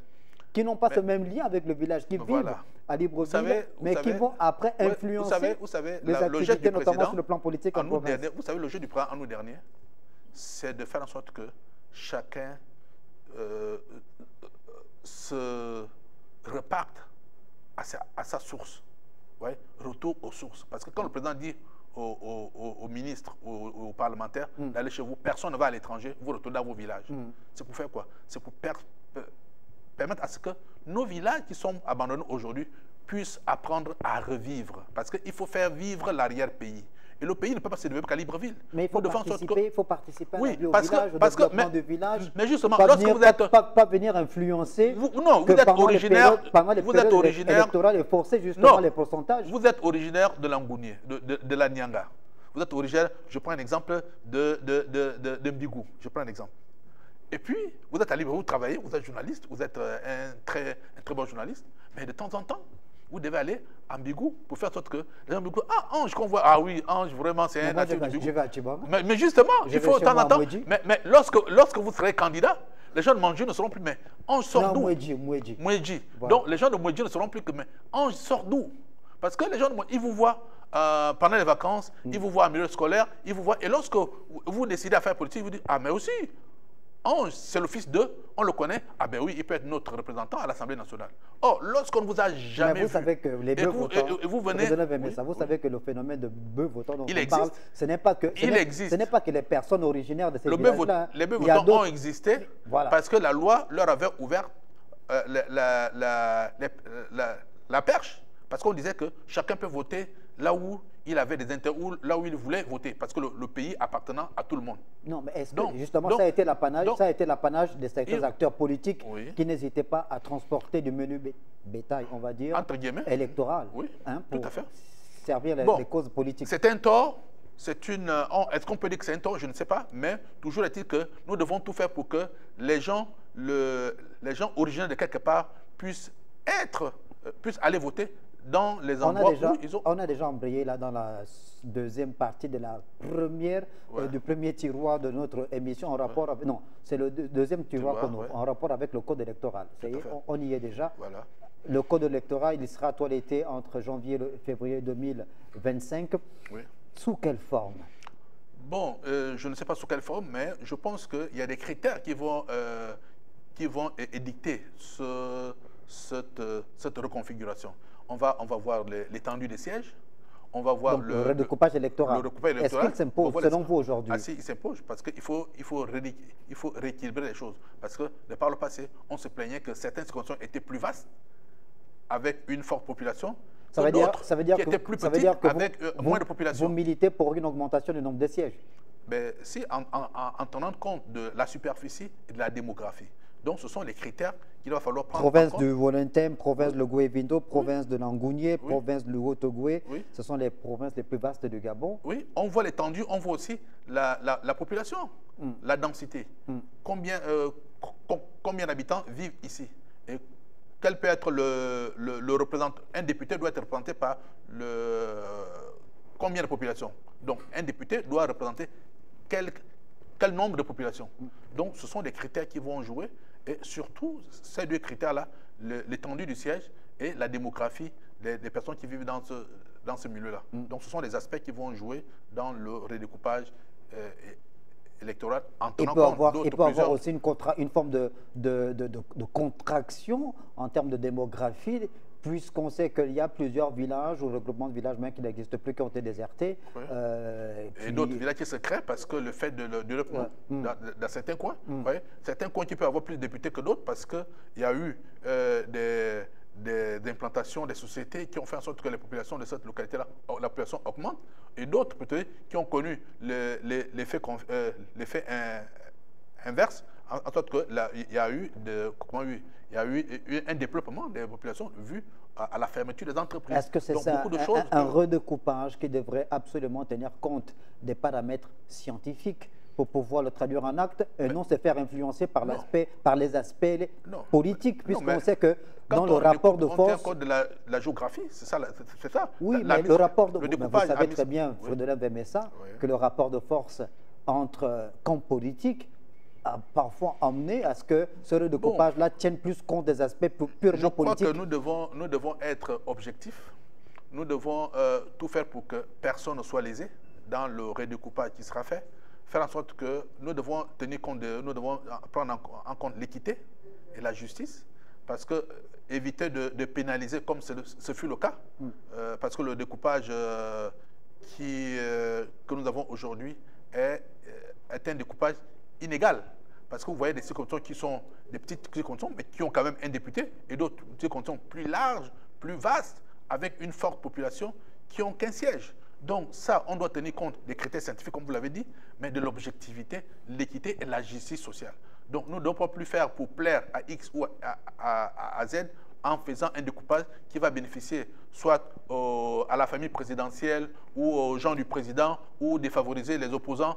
qui n'ont pas ce même lien avec le village, qui vivent à Libreville, mais qui vont après influencer les activités, notamment sur le plan politique en province.
Vous savez, le jeu du président en août dernier, c'est de faire en sorte que chacun se reparte à sa source. Retour aux sources. Parce que quand le président dit aux ministres, aux parlementaires d'aller chez vous, personne ne va à l'étranger, vous retournez dans vos villages. C'est pour faire quoi? C'est pour permettre à ce que nos villages qui sont abandonnés aujourd'hui puissent apprendre à revivre. Parce qu'il faut faire vivre l'arrière-pays. Et le pays ne peut pas se développer qu'à Libreville.
Mais il faut participer à la vie au village, au développement du village.
Mais justement, lorsque vous êtes...
Pas venir influencer...
Non, vous êtes originaire...
Vous êtes originaire... électorales et forcer justement les pourcentages.
Vous êtes originaire de l'Angounier, de la Nyanga. Vous êtes originaire, je prends un exemple, de Mbigou. Je prends un exemple. Et puis, vous êtes à Libreville, vous travaillez, vous êtes journaliste, vous êtes un très bon journaliste, mais de temps en temps, vous devez aller à Mbigou pour faire en sorte que les gens Mbigou, Ange qu'on voit, ah oui, Ange, vraiment, c'est un natif de Mbigou.
Je vais à Chibanga.
Mais justement, il faut de temps en temps. Mais lorsque vous serez candidat, les gens de Manjou ne seront plus, mais Ange sort d'où? Mouedji. Donc, les gens de Mouedji ne seront plus que, mais Ange sort d'où? Parce que les gens de Mouedji, ils vous voient pendant les vacances, ils vous voient en milieu scolaire, ils vous voient, et lorsque vous décidez à faire politique, vous dites, ah, mais aussi, Ange, c'est le fils d'eux, on le connaît, ah ben oui, il peut être notre représentant à l'Assemblée nationale. Or, lorsqu'on ne vous a jamais vu,
savez que les bœufs votants,
vous venez...
vous savez que le phénomène de bœufs votants dont
on
parle, ce n'est pas que les personnes originaires de ces villages-là.
Les bœufs votants ont existé parce que la loi leur avait ouvert la perche. Parce qu'on disait que chacun peut voter là où il avait des intérêts, là où il voulait voter, parce que le pays appartenant à tout le monde.
Non, mais est-ce que justement ça a été l'apanage de certains acteurs politiques qui n'hésitaient pas à transporter du menu bétail, on va dire,
entre guillemets,
électoral,
pour tout à fait.
Servir les causes politiques.
C'est un tort. Est-ce qu'on peut dire que c'est un tort? Je ne sais pas, mais toujours est-il que nous devons tout faire pour que les gens originaires de quelque part puissent aller voter dans les endroits où ils ont...
On a déjà embrayé là dans la deuxième partie de la première, du premier tiroir de notre émission en rapport avec... Non, c'est le deuxième tiroir en rapport avec le code électoral. Ça y est, on y est déjà.
Voilà.
Le code électoral, il sera toiletté entre janvier et février 2025.
Oui.
Sous quelle forme?
Bon, je ne sais pas sous quelle forme, mais je pense qu'il y a des critères qui vont édicter cette reconfiguration. On va voir l'étendue des sièges, on va voir
donc, le redécoupage électoral. Est-ce qu'il s'impose selon vous aujourd'hui?
Ah si, il s'impose parce qu'il faut rééquilibrer les choses. Parce que par le passé, on se plaignait que certaines circonscriptions étaient plus vastes, avec une forte population,
ça veut dire
qui étaient plus petites, avec moins de population.
Vous militez pour une augmentation du nombre de sièges?
Ben, si, en tenant compte de la superficie et de la démographie. Donc, ce sont les critères qu'il va falloir prendre en compte.
Province du Volontaire, province de Goué-Vindo, province de Langounié, province de Haut-Ogoué. Ce sont les provinces les plus vastes du Gabon.
Oui, on voit l'étendue, on voit aussi la population, la densité. Combien d'habitants vivent ici? Et quel peut être le représentant? Un député doit être représenté par combien de population? Donc, un député doit représenter quel nombre de populations? Donc, ce sont des critères qui vont jouer. Et surtout, ces deux critères-là, l'étendue du siège et la démographie des personnes qui vivent dans ce milieu-là. Donc, ce sont les aspects qui vont jouer dans le redécoupage électoral en tenant compte d'autres.
Il peut avoir aussi une forme de contraction en termes de démographie, puisqu'on sait qu'il y a plusieurs villages ou regroupements de villages même qui n'existent plus, qui ont été désertés.
Et d'autres villages qui se créent parce que le fait de développement dans certains coins, certains coins qui peuvent avoir plus de députés que d'autres parce qu'il y a eu des implantations, des sociétés qui ont fait en sorte que les populations de cette localité-là, la population augmente, et d'autres peut-être qui ont connu l'effet inverse, en sorte qu'il y a eu un développement des populations vu à la fermeture des entreprises.
Est-ce que c'est ça, un redécoupage qui devrait absolument tenir compte des paramètres scientifiques pour pouvoir le traduire en acte et non se faire influencer par les aspects politiques, puisqu'on sait que dans le rapport de force...
On tient compte de la géographie, c'est ça.
Oui, mais le rapport de force... Vous savez très bien, Frédéric Bemessa, que le rapport de force entre camps politiques a parfois amené à ce que ce redécoupage-là tienne plus compte des aspects purement politiques.
Je crois que nous devons être objectifs. Nous devons tout faire pour que personne ne soit lésé dans le redécoupage qui sera fait. Faire en sorte que nous devons tenir compte nous devons prendre en compte l'équité et la justice, parce que éviter de pénaliser comme ce fut le cas, parce que le découpage que nous avons aujourd'hui est un découpage inégal. Parce que vous voyez des circonscriptions qui sont des petites circonscriptions, mais qui ont quand même un député, et d'autres circonscriptions plus larges, plus vastes, avec une forte population, qui ont qu'un siège. Donc ça, on doit tenir compte des critères scientifiques, comme vous l'avez dit, mais de l'objectivité, l'équité et la justice sociale. Donc nous ne devons pas plus faire pour plaire à X ou à Z en faisant un découpage qui va bénéficier soit à la famille présidentielle ou aux gens du président ou défavoriser les opposants.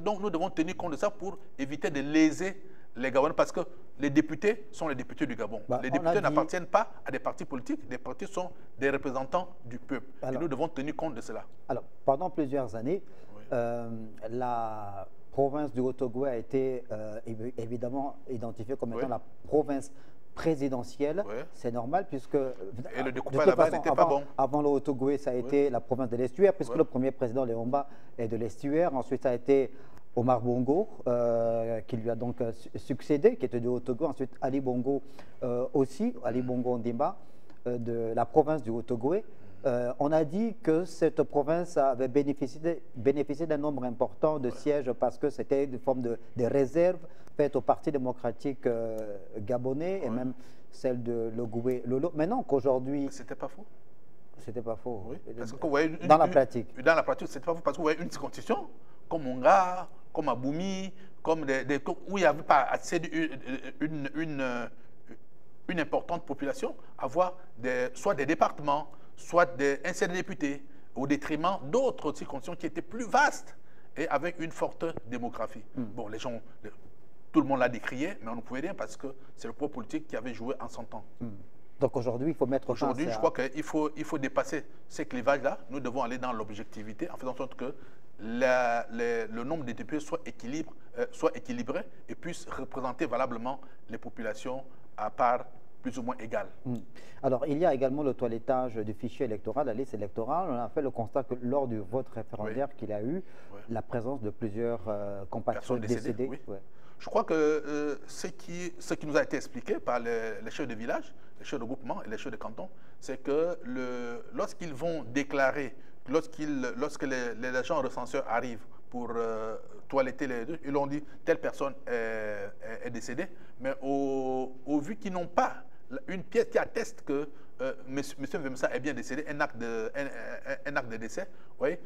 Donc nous devons tenir compte de ça pour éviter de léser les Gabonais, parce que les députés sont les députés du Gabon. Les députés n'appartiennent pas à des partis politiques, les partis sont des représentants du peuple. Alors, et nous devons tenir compte de cela.
Alors, pendant plusieurs années, la province du Haut-Ogoué a été évidemment identifiée comme étant la province présidentielle. C'est normal, puisque
et le découpage là-bas n'était pas bon.
Avant le Haut-Ogoué, ça a été la province de l'Estuaire, puisque le premier président Léomba est de l'Estuaire. Ensuite, ça a été Omar Bongo, qui lui a donc succédé, qui était de Haut-Ogoué. Ensuite, Ali Bongo aussi, Ali Bongo Ondimba, de la province du Haut-Ogoué. On a dit que cette province avait bénéficié d'un nombre important de sièges parce que c'était une forme de réserve faite au Parti démocratique gabonais et même celle de Logoué Lolo. Maintenant qu'aujourd'hui...
C'était pas faux.
C'était pas faux.
Oui, parce que vous voyez
dans la pratique.
Dans la pratique, c'était pas faux parce que vous voyez une constitution comme Monga, comme Aboumi, comme où il n'y avait pas assez une importante population, avoir soit des départements, soit un seul député, au détriment d'autres circonscriptions qui étaient plus vastes et avec une forte démographie. Bon, les gens, tout le monde l'a décrié, mais on ne pouvait rien parce que c'est le pouvoir politique qui avait joué en son temps.
Donc aujourd'hui, il faut mettre fin à ça.
Aujourd'hui, je crois qu'il faut dépasser ces clivages-là. Nous devons aller dans l'objectivité en faisant en sorte que le nombre de députés soit équilibré et puisse représenter valablement les populations à part plus ou moins égales.
Alors, il y a également le toilettage du fichier électoral, la liste électorale. On a fait le constat que lors du vote référendaire qu'il y a eu, la présence de plusieurs compatriotes décédés.
Oui. Je crois que ce qui nous a été expliqué par les chefs de village, les chefs de groupement et les chefs de canton, c'est que lorsqu'ils vont déclarer, lorsque les agents recenseurs arrivent pour toiletter les deux, ils ont dit telle personne est décédée, mais au vu qu'ils n'ont pas une pièce qui atteste que monsieur Vemsa est bien décédé, un acte de décès, vous voyez,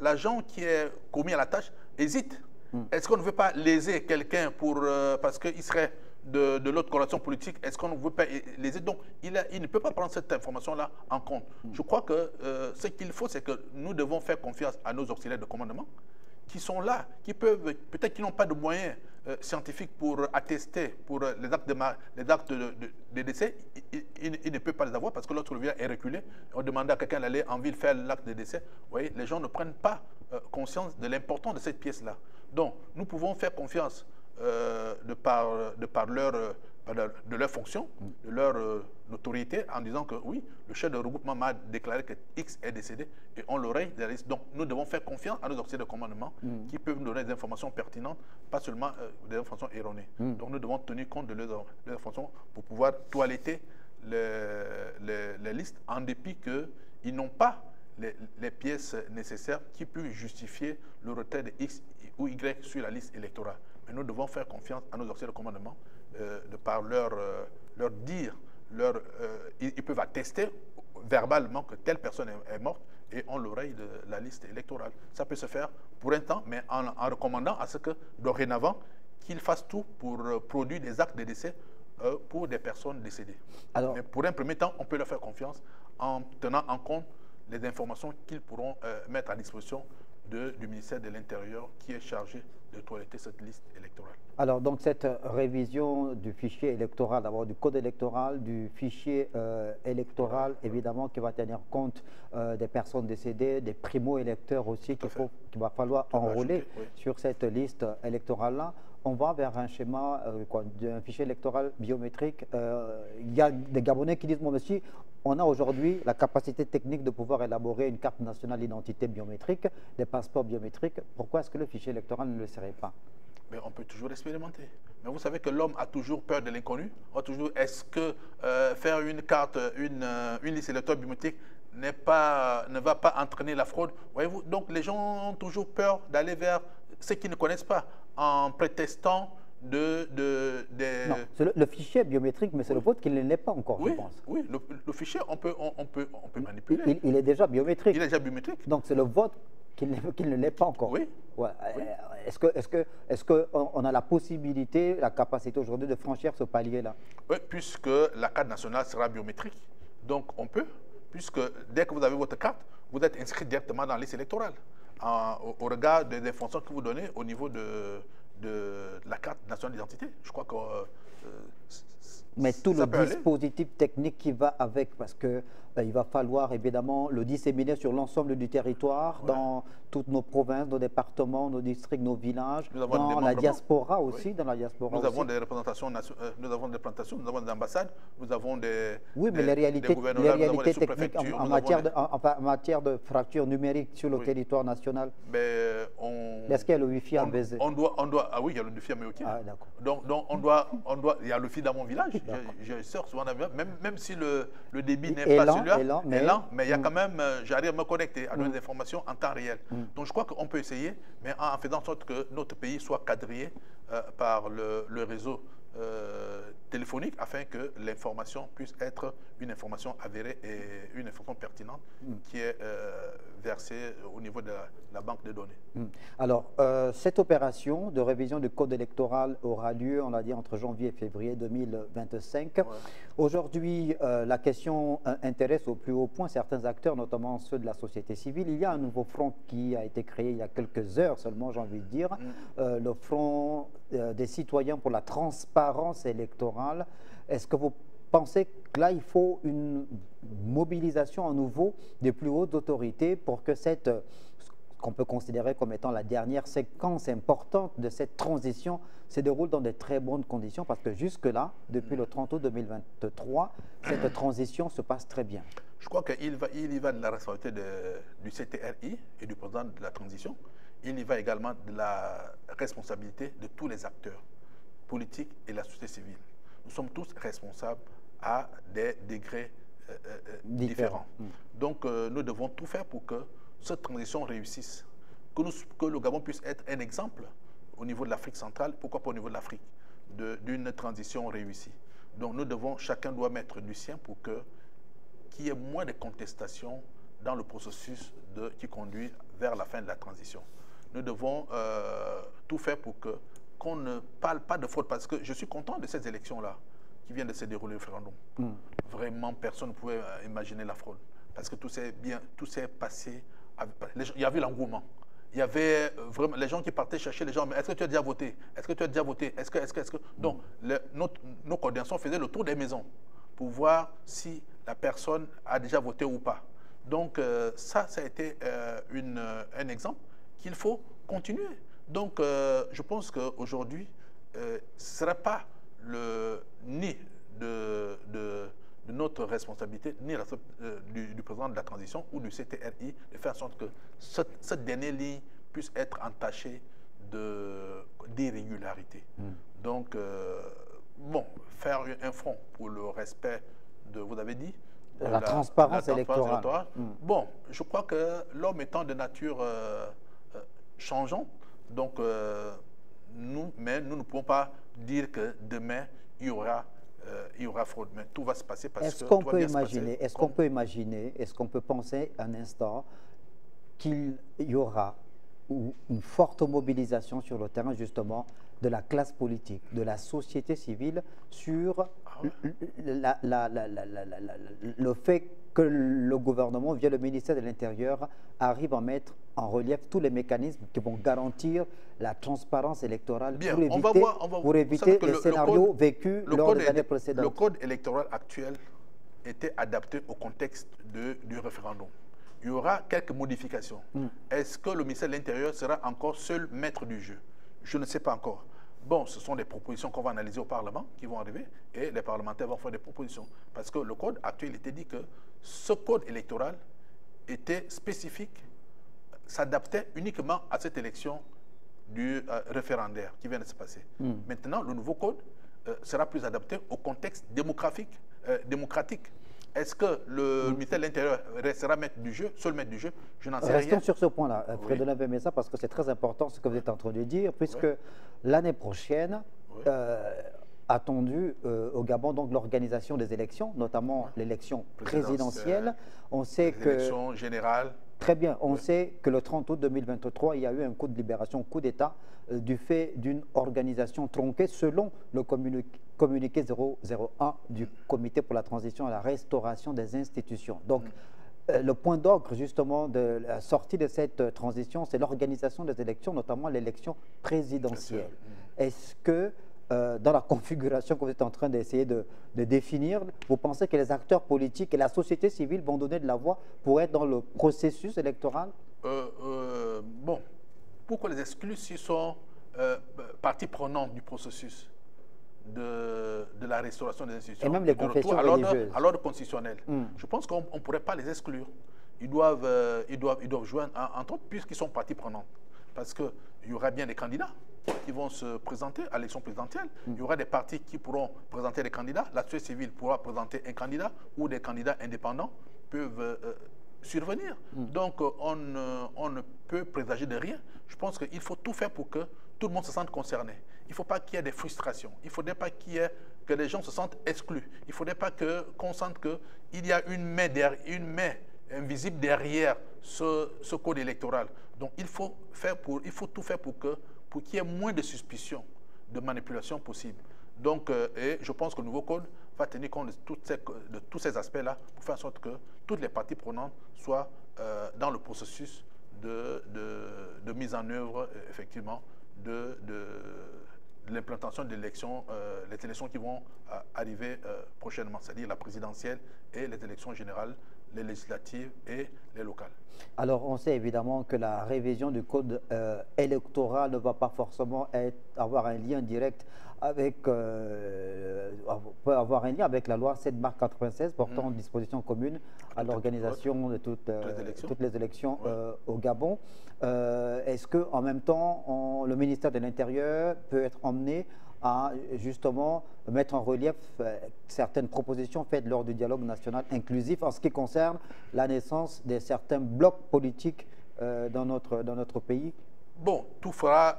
l'agent qui est commis à la tâche hésite. Est-ce qu'on ne veut pas léser quelqu'un parce qu'il serait de l'autre corrélation politique? Est-ce qu'on ne veut pas léser? Donc, il ne peut pas prendre cette information-là en compte. Je crois que ce qu'il faut, c'est que nous devons faire confiance à nos auxiliaires de commandement qui sont là, qui peuvent, peut-être qu'ils n'ont pas de moyens scientifiques pour attester pour les actes de décès, ils ne peuvent pas les avoir parce que l'autre village est reculé. On demande à quelqu'un d'aller en ville faire l'acte de décès. Vous voyez, les gens ne prennent pas conscience de l'importance de cette pièce-là. Donc, nous pouvons faire confiance de par leur fonction, de leur notoriété, en disant que oui, le chef de regroupement m'a déclaré que X est décédé et on l'aurait de la liste. Donc, nous devons faire confiance à nos officiers de commandement qui peuvent nous donner des informations pertinentes, pas seulement des informations erronées. Donc, nous devons tenir compte de leurs informations pour pouvoir toiletter les listes, en dépit qu'ils n'ont pas les pièces nécessaires qui peuvent justifier le retrait de X ou Y sur la liste électorale. Mais nous devons faire confiance à nos officiers de commandement de par leur dire, ils peuvent attester verbalement que telle personne est morte et on l'oreille de la liste électorale. Ça peut se faire pour un temps, mais en recommandant à ce que, dorénavant, qu'ils fassent tout pour produire des actes de décès pour des personnes décédées. Alors, mais pour un premier temps, on peut leur faire confiance en tenant en compte les informations qu'ils pourront mettre à disposition du ministère de l'Intérieur qui est chargé de toiletter cette liste électorale.
Alors, donc, cette révision du fichier électoral, d'abord du code électoral, du fichier électoral, évidemment, qui va tenir compte des personnes décédées, des primo-électeurs aussi, qu'il va falloir enrôler sur cette liste électorale-là. On va vers un schéma, d'un fichier électoral biométrique. Il y a des Gabonais qui disent, moi aussi, on a aujourd'hui la capacité technique de pouvoir élaborer une carte nationale d'identité biométrique, des passeports biométriques. Pourquoi est-ce que le fichier électoral ne le serait pas?
Mais on peut toujours expérimenter. Mais vous savez que l'homme a toujours peur de l'inconnu. Est-ce que faire une carte, une liste électorale biométrique ne va pas entraîner la fraude? Voyez-vous, donc les gens ont toujours peur d'aller vers ce qu'ils ne connaissent pas en prétextant
Non, c'est le fichier biométrique, mais c'est le vote qui ne l'est pas encore, je pense.
Oui, le fichier, on peut manipuler.
Il est déjà biométrique.
Il est déjà biométrique.
Donc c'est le vote qui ne l'est pas encore.
Oui.
Ouais. Oui. Est-ce qu'on a la possibilité, la capacité aujourd'hui de franchir ce palier-là?
Oui, puisque la carte nationale sera biométrique. Donc on peut, puisque dès que vous avez votre carte, vous êtes inscrit directement dans la liste électorale. Au regard des informations que vous donnez au niveau de la carte nationale d'identité. Je crois que...
mais tout le dispositif technique qui va avec, parce que il va falloir évidemment le disséminer sur l'ensemble du territoire, dans toutes nos provinces, nos départements, nos districts, nos villages, dans la diaspora aussi. Dans la diaspora
nous avons des représentations, nous avons des plantations, nous avons des ambassades, nous avons des...
Oui, mais les réalités techniques en matière de fracture numérique sur le territoire national. Est-ce qu'il y a le Wi-Fi à Bézé?
Ah oui, il y a le Wi-Fi à Méoké. Ah, donc il y a le Wi-Fi dans mon village. Je sors souvent dans le village, même si le débit n'est pas celui-là, mais il y a quand même, j'arrive à me connecter, à donner des informations en temps réel. Donc je crois qu'on peut essayer, mais en faisant en sorte que notre pays soit quadrillé par le réseau téléphonique afin que l'information puisse être une information avérée et une information pertinente qui est versée au niveau de la banque de données.
Alors, cette opération de révision du code électoral aura lieu, on l'a dit, entre janvier et février 2025. Aujourd'hui, la question intéresse au plus haut point certains acteurs, notamment ceux de la société civile. Il y a un nouveau front qui a été créé il y a quelques heures seulement, j'ai envie de dire, le Front des citoyens pour la transparence électorale. Est-ce que vous pensez que là, il faut une mobilisation à nouveau des plus hautes autorités pour que qu'on peut considérer comme étant la dernière séquence importante de cette transition se déroule dans de très bonnes conditions parce que jusque-là, depuis le 30 août 2023, cette transition se passe très bien.
Je crois qu'il y va de la responsabilité du CTRI et du président de la transition. Il y va également de la responsabilité de tous les acteurs politiques et la société civile. Nous sommes tous responsables à des degrés différents. Donc, nous devons tout faire pour que cette transition réussisse, que le Gabon puisse être un exemple au niveau de l'Afrique centrale, pourquoi pas au niveau de l'Afrique, d'une transition réussie. Donc, chacun doit mettre du sien pour qu'il y ait moins de contestations dans le processus qui conduit vers la fin de la transition. Nous devons tout faire pour qu'on ne parle pas de fraude, parce que je suis content de ces élections-là qui viennent de se dérouler au référendum. Vraiment, personne ne pouvait imaginer la fraude, parce que tout s'est passé. Il y avait l'engouement. Il y avait vraiment les gens qui partaient chercher les gens. Mais est-ce que tu as déjà voté? Est-ce que tu as déjà voté? Est-ce que... Donc, nos coordinations faisaient le tour des maisons pour voir si la personne a déjà voté ou pas. Donc, ça a été un exemple qu'il faut continuer. Donc, je pense qu'aujourd'hui, ce ne serait pas ni de notre responsabilité, ni du président de la transition ou du CTRI, de faire en sorte que cette dernière ligne puisse être entachée d'irrégularité. Donc, bon, faire un front pour le respect de, vous avez dit,
la transparence électorale.
Bon, je crois que l'homme étant de nature changeante, donc mais nous ne pouvons pas dire que demain il y aura fraude, mais tout va se passer parce que
est-ce qu'on peut imaginer, est-ce qu'on peut penser un instant qu'il y aura une forte mobilisation sur le terrain justement de la classe politique, de la société civile sur le fait que le gouvernement, via le ministère de l'Intérieur, arrive à mettre en relief tous les mécanismes qui vont garantir la transparence électorale pour éviter les scénarios vécus lors des années précédentes.
Le code électoral actuel était adapté au contexte du référendum. Il y aura quelques modifications. Est-ce que le ministère de l'Intérieur sera encore seul maître du jeu? Je ne sais pas encore. Bon, ce sont des propositions qu'on va analyser au Parlement qui vont arriver et les parlementaires vont faire des propositions. Parce que le code actuel était dit que ce code électoral était spécifique, s'adaptait uniquement à cette élection du référendaire qui vient de se passer. Maintenant, le nouveau code sera plus adapté au contexte démocratique. Est-ce que le ministère de l'Intérieur restera maître du jeu, seul maître du jeu? Je n'en sais rien.
Restons sur ce point-là, Frédéric Bemessa, parce que c'est très important ce que vous êtes en train de dire, puisque l'année prochaine, attendue au Gabon, donc l'organisation des élections, notamment l'élection présidentielle. On sait que...
L'élection générale.
Très bien. On sait que le 30 août 2023, il y a eu un coup de libération, coup d'État, du fait d'une organisation tronquée selon le communiqué 001 du Comité pour la transition et la restauration des institutions. Donc, le point d'orgue, justement, de la sortie de cette transition, c'est l'organisation des élections, notamment l'élection présidentielle. Est-ce que, dans la configuration que vous êtes en train d'essayer de définir, vous pensez que les acteurs politiques et la société civile vont donner de la voix pour être dans le processus électoral?
Bon, pourquoi les exclure s'ils sont partie prenante du processus de la restauration des institutions?
Et même les confessions religieuses.
À l'ordre constitutionnel. Je pense qu'on ne pourrait pas les exclure. Ils doivent jouer, entre autres, puisqu'ils sont partie prenante. Parce qu'il y aura bien des candidats qui vont se présenter à l'élection présidentielle. Il y aura des partis qui pourront présenter des candidats. La société civile pourra présenter un candidat ou des candidats indépendants peuvent survenir. Donc, on ne peut présager de rien. Je pense qu'il faut tout faire pour que tout le monde se sente concerné. Il ne faut pas qu'il y ait des frustrations. Il ne faudrait pas que les gens se sentent exclus. Il ne faudrait pas qu'on sente qu'il y a une main invisible derrière ce code électoral. Donc, il faut tout faire pour qu'il y ait moins de suspicions, de manipulation possible. Donc, et je pense que le nouveau code va tenir compte de tous ces aspects-là pour faire en sorte que toutes les parties prenantes soient dans le processus de mise en œuvre, effectivement, de l'implantation de l'élection, les élections qui vont arriver prochainement, c'est-à-dire la présidentielle et les élections générales les législatives et les locales.
Alors, on sait évidemment que la révision du code électoral ne va pas forcément avoir un lien direct avec, peut avoir un lien avec la loi 7/96 portant dispositions communes à l'organisation de toutes les élections au Gabon. Est-ce qu'en même temps, le ministère de l'Intérieur peut être emmené à justement mettre en relief certaines propositions faites lors du dialogue national inclusif en ce qui concerne la naissance de certains blocs politiques dans notre pays?
Bon, tout fera,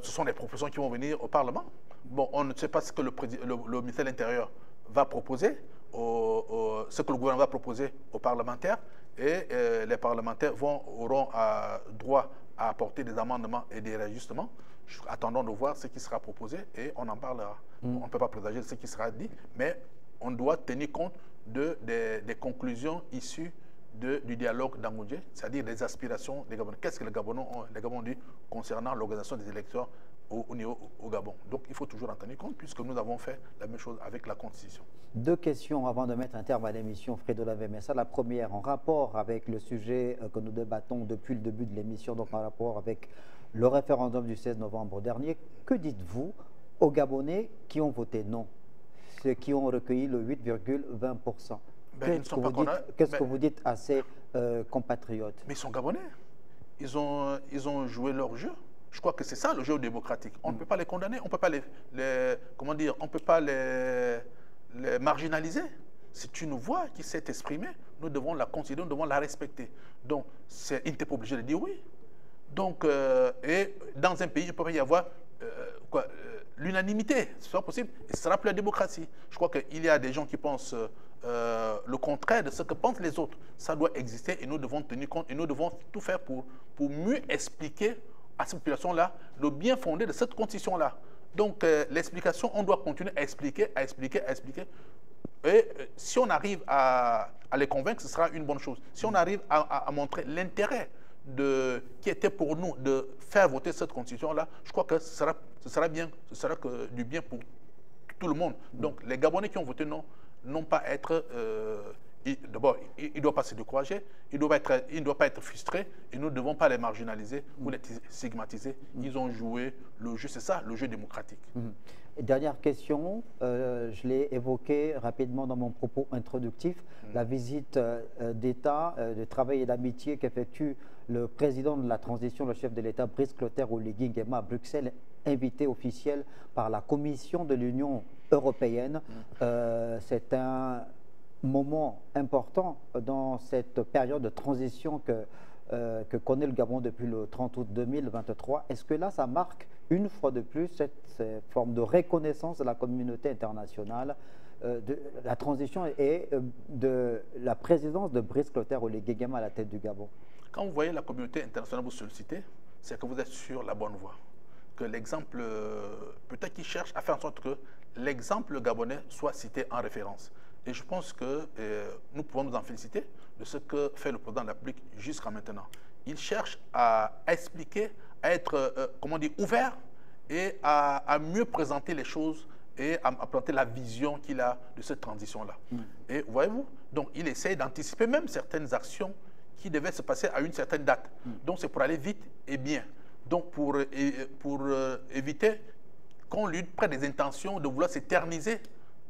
ce sont des propositions qui vont venir au Parlement. Bon, on ne sait pas ce que le ministère de l'Intérieur va proposer, ce que le gouvernement va proposer aux parlementaires, et les parlementaires auront droit à apporter des amendements et des réajustements. Attendons de voir ce qui sera proposé et on en parlera. On ne peut pas présager ce qui sera dit, mais on doit tenir compte des conclusions issues du dialogue d'Angoudjé, c'est-à-dire des aspirations des Gabonais. Qu'est-ce que les Gabonais ont dit concernant l'organisation des élections au Gabon? Donc il faut toujours en tenir compte puisque nous avons fait la même chose avec la Constitution.
Deux questions avant de mettre un terme à l'émission, Frédolin Vemessa. La première, en rapport avec le sujet que nous débattons depuis le début de l'émission, donc en rapport avec le référendum du 16 novembre dernier, que dites-vous aux Gabonais qui ont voté non, ceux qui ont recueilli le 8,20%? Qu'est-ce que vous dites à ces compatriotes?
Mais ils sont Gabonais. Ils ont joué leur jeu. Je crois que c'est ça le jeu démocratique. On ne peut pas les condamner, on ne peut pas on peut pas les marginaliser. C'est une voix qui s'est exprimée. Nous devons la considérer, nous devons la respecter. Donc, ils n'étaient pas obligés de dire oui. Donc, et dans un pays, il ne peut pas y avoir l'unanimité. Ce n'est pas possible. Et ce ne sera plus la démocratie. Je crois qu'il y a des gens qui pensent le contraire de ce que pensent les autres. Ça doit exister et nous devons tenir compte et nous devons tout faire pour mieux expliquer à cette population-là le bien fondé de cette constitution-là. Donc, l'explication, on doit continuer à expliquer, à expliquer, à expliquer. Et si on arrive à les convaincre, ce sera une bonne chose. Si on arrive à montrer l'intérêt qui était pour nous de faire voter cette constitution-là, je crois que ce sera bien, ce sera du bien pour tout le monde. Donc, les Gabonais qui ont voté non, n'ont pas à être... D'abord, il ne doit pas se décourager, il ne doit pas être frustré, et nous ne devons pas les marginaliser ou les stigmatiser. Ils ont joué le jeu, c'est ça, le jeu démocratique.
Et dernière question, je l'ai évoqué rapidement dans mon propos introductif, la visite d'État, de travail et d'amitié qu'effectue le président de la transition, le chef de l'État, Brice Clotaire Oligui Nguema à Bruxelles, invité officiel par la Commission de l'Union européenne. C'est un moment important dans cette période de transition que connaît le Gabon depuis le 30 août 2023. Est-ce que là, ça marque une fois de plus cette forme de reconnaissance de la communauté internationale, de la transition et de la présidence de Brice Clotaire Oligui Nguema à la tête du Gabon?
Quand vous voyez la communauté internationale vous solliciter, c'est que vous êtes sur la bonne voie. Que l'exemple, peut-être qu'ils cherchent à faire en sorte que l'exemple gabonais soit cité en référence. Et je pense que nous pouvons nous en féliciter de ce que fait le président de la République jusqu'à maintenant. Il cherche à expliquer, à être, comment dire, ouvert et à mieux présenter les choses et à présenter la vision qu'il a de cette transition-là. Et voyez-vous, donc il essaie d'anticiper même certaines actions qui devaient se passer à une certaine date. Donc c'est pour aller vite et bien. Donc pour éviter qu'on lui prenne des intentions de vouloir s'éterniser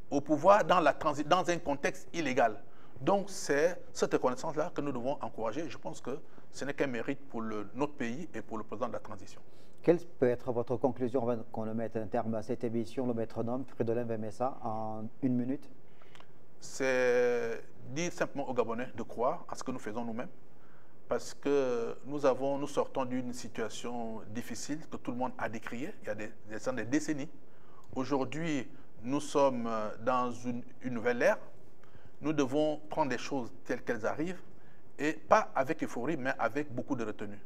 au pouvoir dans un contexte illégal. Donc c'est cette reconnaissance-là que nous devons encourager. Je pense que ce n'est qu'un mérite pour notre pays et pour le président de la transition.
Quelle peut être votre conclusion avant qu'on ne mette un terme à cette émission, le métronome, Frédolin Vemessa, en une minute?
C'est dire simplement aux Gabonais de croire à ce que nous faisons nous-mêmes, parce que nous sortons d'une situation difficile que tout le monde a décriée il y a des décennies. Aujourd'hui, nous sommes dans une nouvelle ère. Nous devons prendre les choses telles qu'elles arrivent, et pas avec euphorie, mais avec beaucoup de retenue.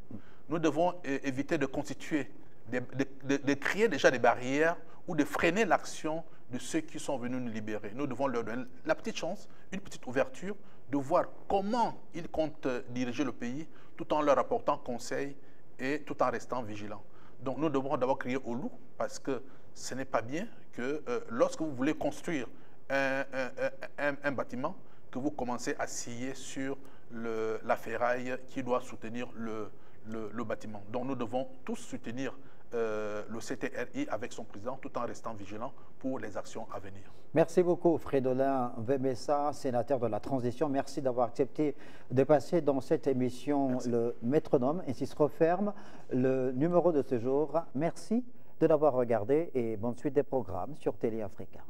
Nous devons éviter de constituer, de créer déjà des barrières ou de freiner l'action de ceux qui sont venus nous libérer. Nous devons leur donner la petite chance, une petite ouverture, de voir comment ils comptent diriger le pays, tout en leur apportant conseil et tout en restant vigilants. Donc nous devons d'abord crier au loup, parce que ce n'est pas bien que lorsque vous voulez construire un bâtiment, que vous commencez à scier sur la ferraille qui doit soutenir le bâtiment. Donc nous devons tous soutenir le CTRI avec son président tout en restant vigilants pour les actions à venir.
Merci beaucoup Fridolin Vemessa, sénateur de la Transition. Merci d'avoir accepté de passer dans cette émission. Merci. Le métronome. Ainsi se referme le numéro de ce jour. Merci de l'avoir regardé et bonne suite des programmes sur Télé Africa.